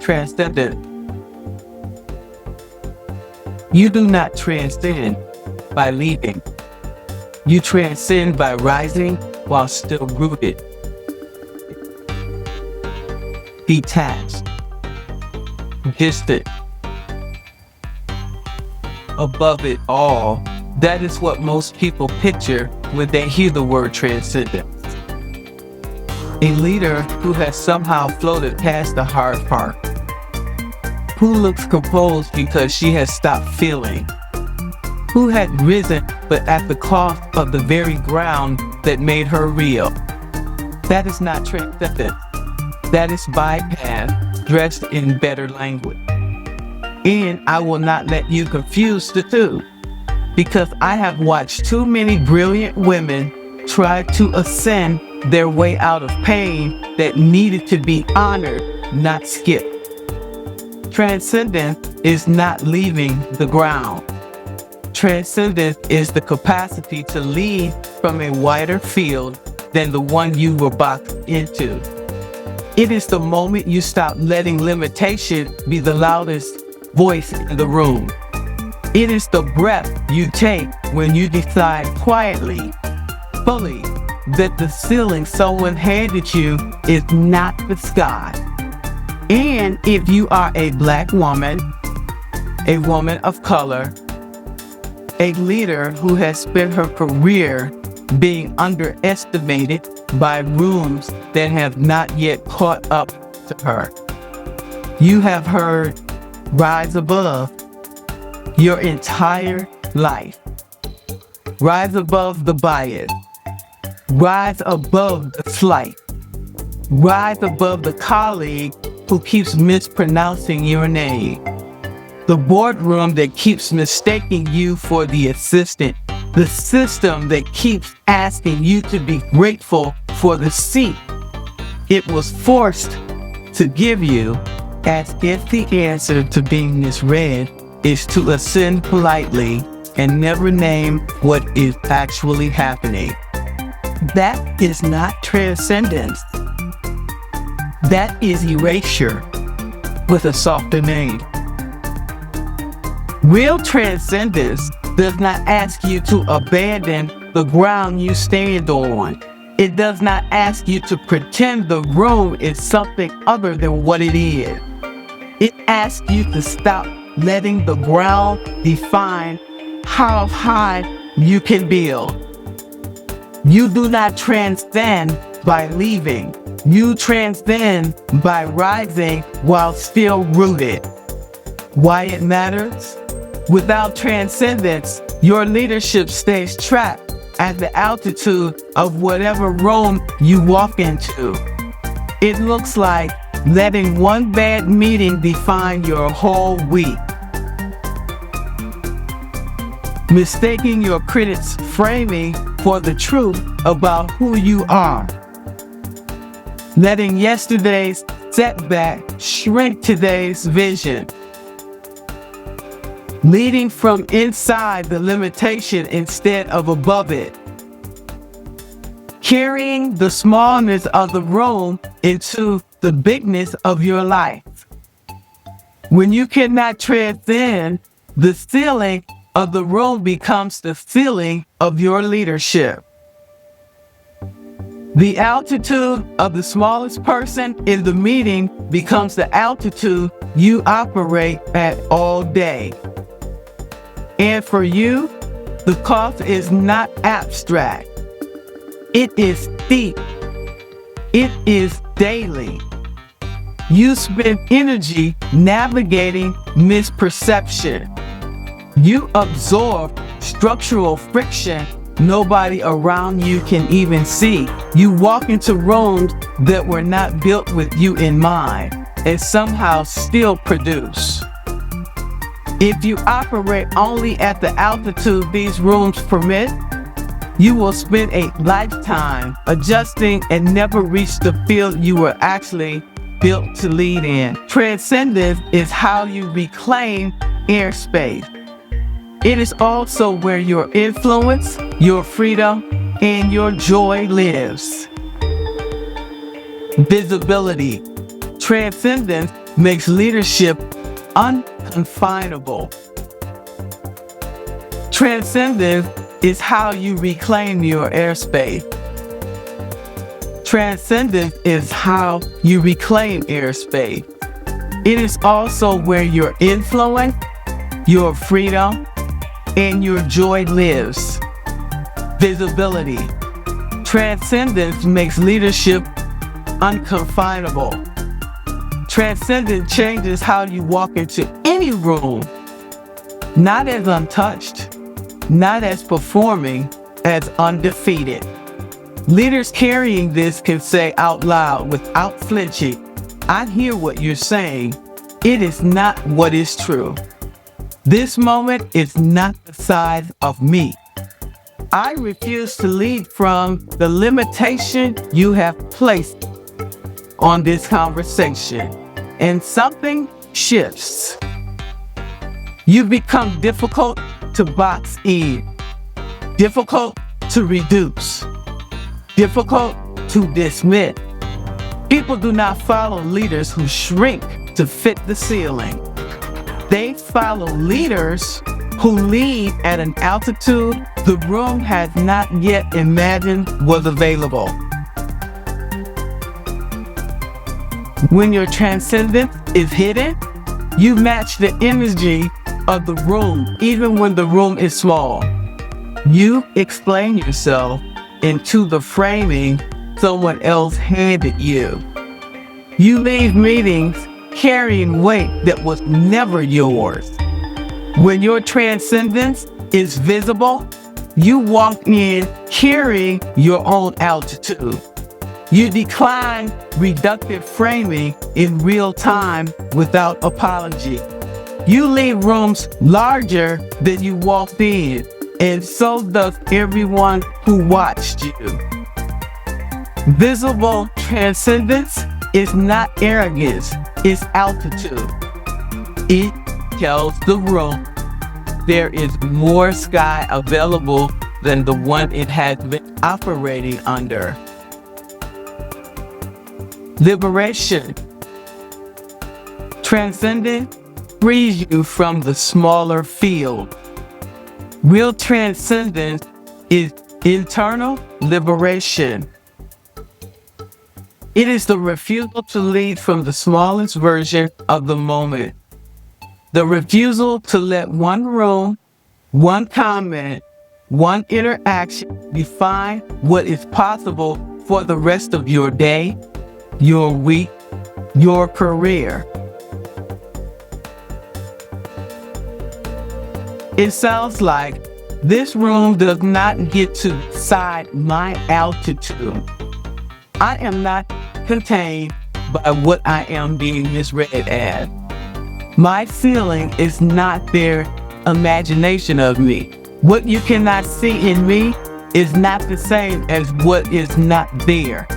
Transcendent. You do not transcend by leaving. You transcend by rising while still rooted. Detached. Distant. Above it all. That is what most people picture when they hear the word transcendence. A leader who has somehow floated past the hard part. Who looks composed because she has stopped feeling. Who had risen but at the cost of the very ground that made her real. That is not transcendence. That is bypass dressed in better language. And I will not let you confuse the two, because I have watched too many brilliant women try to ascend their way out of pain that needed to be honored, not skipped. Transcendence is not leaving the ground. Transcendence is the capacity to lead from a wider field than the one you were boxed into. It is the moment you stop letting limitation be the loudest voice in the room. It is the breath you take when you decide quietly, fully, that the ceiling someone handed you is not the sky. And if you are a Black woman, a woman of color, a leader who has spent her career being underestimated by rooms that have not yet caught up to her, you have heard rise above your entire life. Rise above the bias. Rise above the slight. Rise above the colleague who keeps mispronouncing your name. The boardroom that keeps mistaking you for the assistant. The system that keeps asking you to be grateful for the seat it was forced to give you, as if the answer to being misread is to ascend politely and never name what is actually happening. That is not transcendence. That is erasure with a softer name. Real transcendence does not ask you to abandon the ground you stand on. It does not ask you to pretend the room is something other than what it is. It asks you to stop letting the ground define how high you can build. You do not transcend by leaving. You transcend by rising while still rooted. Why it matters? Without transcendence, your leadership stays trapped at the altitude of whatever room you walk into. It looks like letting one bad meeting define your whole week. Mistaking your critics' framing for the truth about who you are. Letting yesterday's setback shrink today's vision. Leading from inside the limitation instead of above it. Carrying the smallness of the room into the bigness of your life. When you cannot transcend, the ceiling of the room becomes the ceiling of your leadership. The altitude of the smallest person in the meeting becomes the altitude you operate at all day. And for you, the cost is not abstract. It is deep. It is daily. You spend energy navigating misperception. You absorb structural friction nobody around you can even see. You walk into rooms that were not built with you in mind and somehow still produce. If you operate only at the altitude these rooms permit, you will spend a lifetime adjusting and never reach the field you were actually built to lead in. Transcendence is how you reclaim airspace. It is also where your influence, your freedom, and your joy lives. Visibility. Transcendence makes leadership unconfinable. Transcendence is how you reclaim your airspace. Transcendence is how you reclaim airspace. It is also where your influence, your freedom, and your joy lives. Visibility. Transcendence makes leadership unconfinable. Transcendence changes how you walk into any room, not as untouched, not as performing, as undefeated. Leaders carrying this can say out loud without flinching, "I hear what you're saying. It is not what is true. This moment is not the size of me. I refuse to lead from the limitation you have placed on this conversation." And something shifts. You become difficult to box in, difficult to reduce, difficult to dismiss. People do not follow leaders who shrink to fit the ceiling. They follow leaders who lead at an altitude the room has not yet imagined was available. When your transcendence is hidden, you match the energy of the room, even when the room is small. You explain yourself into the framing someone else handed you. You leave meetings carrying weight that was never yours. When your transcendence is visible, you walk in carrying your own altitude. You decline reductive framing in real time without apology. You leave rooms larger than you walked in, and so does everyone who watched you. Visible transcendence is not arrogance, it's altitude. It tells the room there is more sky available than the one it has been operating under. Liberation. Transcending frees you from the smaller field. Real transcendence is internal liberation. It is the refusal to lead from the smallest version of the moment. The refusal to let one room, one comment, one interaction define what is possible for the rest of your day, your week, your career. It sounds like this room does not get to decide my altitude. I am not contained by what I am being misread as. My feeling is not their imagination of me. What you cannot see in me is not the same as what is not there.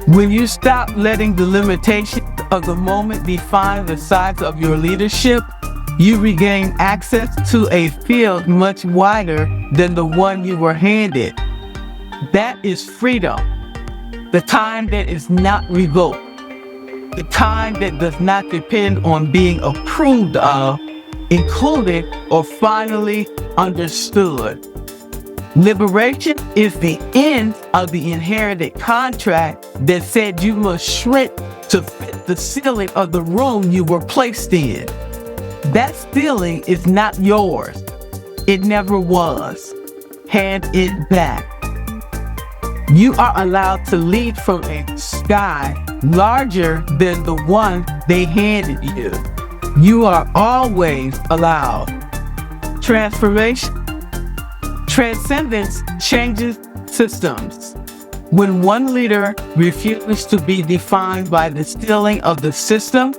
When you stop letting the limitations of the moment define the size of your leadership, you regain access to a field much wider than the one you were handed. That is freedom. The kind that is not revoked. The kind that does not depend on being approved of, included, or finally understood. Liberation is the end of the inherited contract that said you must shrink to fit the ceiling of the room you were placed in. That ceiling is not yours. It never was. Hand it back. You are allowed to lead from a sky larger than the one they handed you. You are always allowed. Transformation. Transcendence changes systems. When one leader refuses to be defined by the ceiling of the system,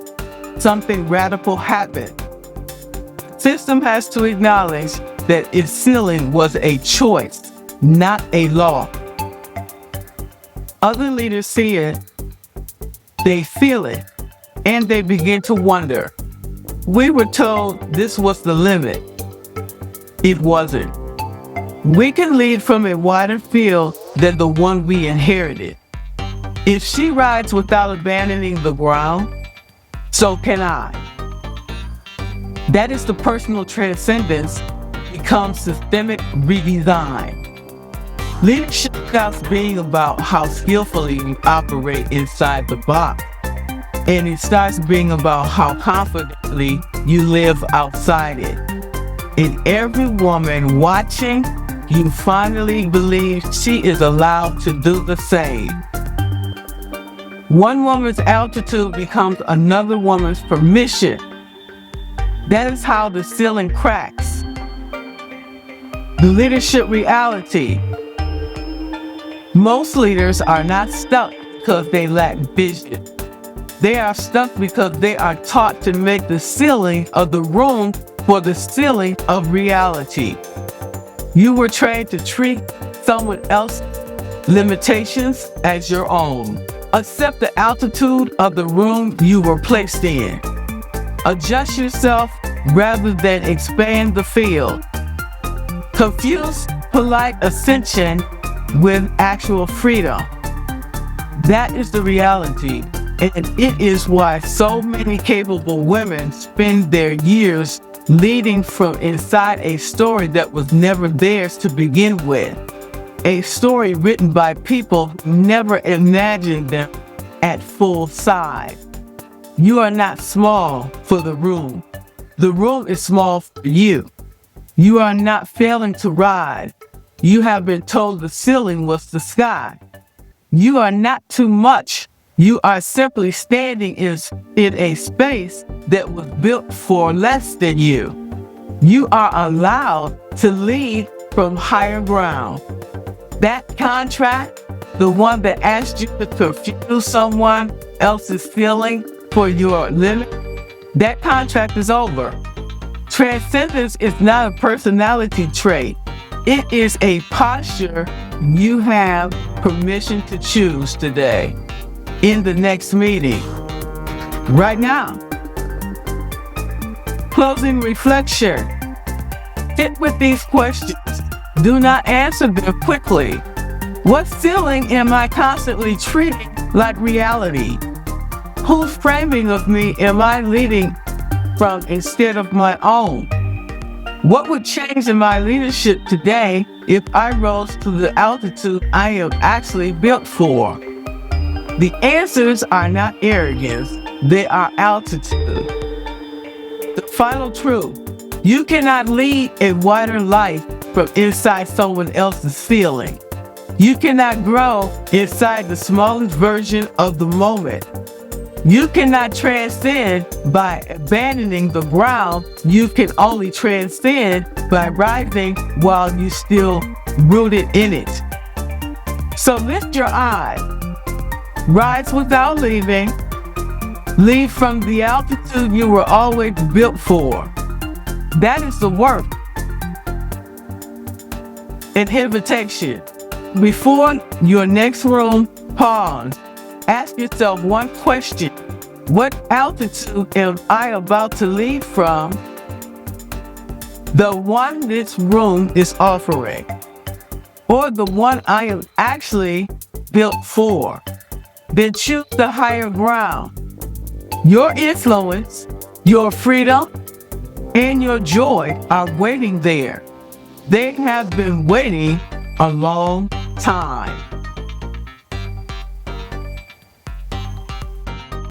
something radical happens. The system has to acknowledge that its ceiling was a choice, not a law. Other leaders see it, they feel it, and they begin to wonder. We were told this was the limit. It wasn't. We can lead from a wider field than the one we inherited. If she rides without abandoning the ground, so can I. That is the personal transcendence becomes systemic redesign. Leadership stops being about how skillfully you operate inside the box, and it starts being about how confidently you live outside it. In every woman watching, you finally believe she is allowed to do the same. One woman's altitude becomes another woman's permission. That is how the ceiling cracks. The leadership reality. Most leaders are not stuck because they lack vision. They are stuck because they are taught to make the ceiling of the room for the ceiling of reality. You were trained to treat someone else's limitations as your own. Accept the altitude of the room you were placed in. Adjust yourself rather than expand the field. Confuse polite ascension with actual freedom. That is the reality, and it is why so many capable women spend their years leading from inside a story that was never theirs to begin with. A story written by people who never imagined them at full size. You are not small for the room. The room is small for you. You are not failing to ride. You have been told the ceiling was the sky. You are not too much. You are simply standing in a space that was built for less than you. You are allowed to lead from higher ground. That contract, the one that asked you to confuse someone else's feeling for your limit, that contract is over. Transcendence is not a personality trait. It is a posture you have permission to choose today, in the next meeting, right now. Closing reflection. Sit with these questions. Do not answer them quickly. What ceiling am I constantly treating like reality? Whose framing of me am I leading from instead of my own? What would change in my leadership today if I rose to the altitude I am actually built for? The answers are not arrogance, they are altitude. The final truth. You cannot lead a wider life from inside someone else's feeling. You cannot grow inside the smallest version of the moment. You cannot transcend by abandoning the ground. You can only transcend by rising while you're still rooted in it. So lift your eyes. Rise without leaving. Leave from the altitude you were always built for. That is the work. Inhibition. Before your next room, pause. Ask yourself one question. What altitude am I about to leave from? The one this room is offering, or the one I am actually built for? Then choose the higher ground. Your influence, your freedom, and your joy are waiting there. They have been waiting a long time.